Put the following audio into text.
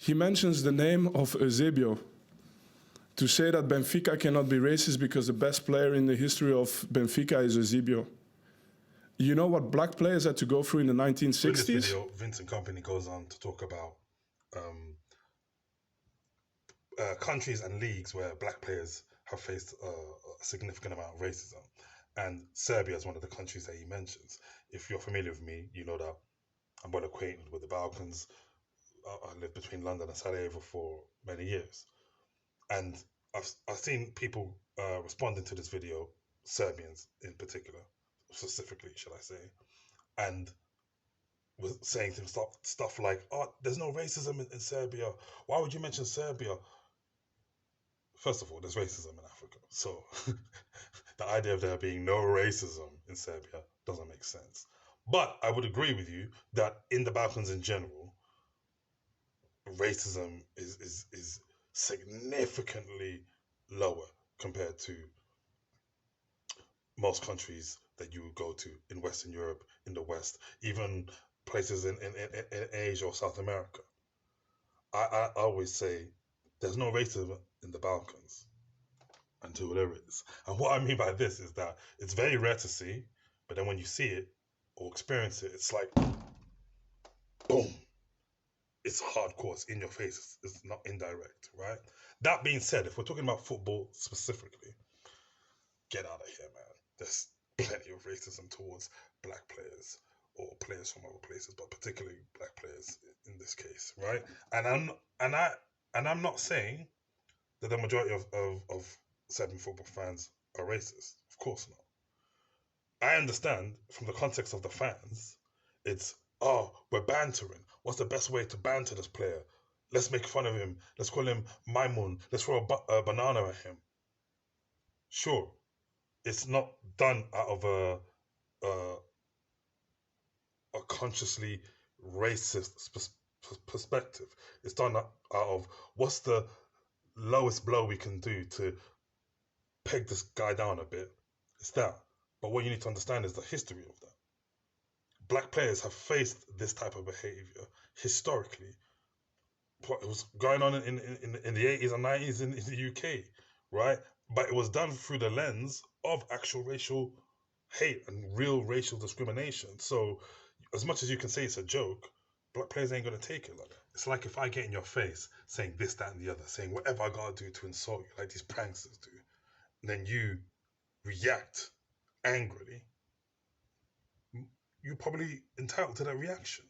he mentions the name of Eusebio to say that Benfica cannot be racist because the best player in the history of Benfica is Eusebio. You know what black players had to go through in the 1960s? In this video, Vincent Kompany goes on to talk about countries and leagues where black players have faced a significant amount of racism. And Serbia is one of the countries that he mentions. If you're familiar with me, you know that I'm well acquainted with the Balkans. I lived between London and Sarajevo for many years. And I've seen people responding to this video, Serbians in particular, specifically, should I say, and was saying to stuff like, "Oh, there's no racism in Serbia. Why would you mention Serbia?" First of all, there's racism in Africa, so the idea of there being no racism in Serbia doesn't make sense. But I would agree with you that in the Balkans in general, racism is significantly lower compared to most countries that you would go to in Western Europe, in the West, even places in Asia or South America. I always say there's no racism in the Balkans until there is. And what I mean by this is that it's very rare to see, but then when you see it or experience it, it's like, boom. It's hardcore, it's in your face, it's not indirect, right? That being said, if we're talking about football specifically, get out of here, man. There's plenty of racism towards black players or players from other places, but particularly black players in this case, right? And I'm not saying that the majority of Serbian football fans are racist. Of course not. I understand from the context of the fans, it's, oh, we're bantering. What's the best way to banter this player? Let's make fun of him. Let's call him Maimun. Let's throw a banana at him. Sure, it's not done out of a consciously racist perspective. It's done out of what's the lowest blow we can do to peg this guy down a bit. It's that. But what you need to understand is the history of that. Black players have faced this type of behavior historically. What was going on in the 80s and 90s in the UK, right? But it was done through the lens of actual racial hate and real racial discrimination. So as much as you can say it's a joke, black players ain't going to take it like that. It's like if I get in your face saying this, that, and the other, saying whatever I got to do to insult you, like these pranksters do, and then you react angrily, you're probably entitled to that reaction.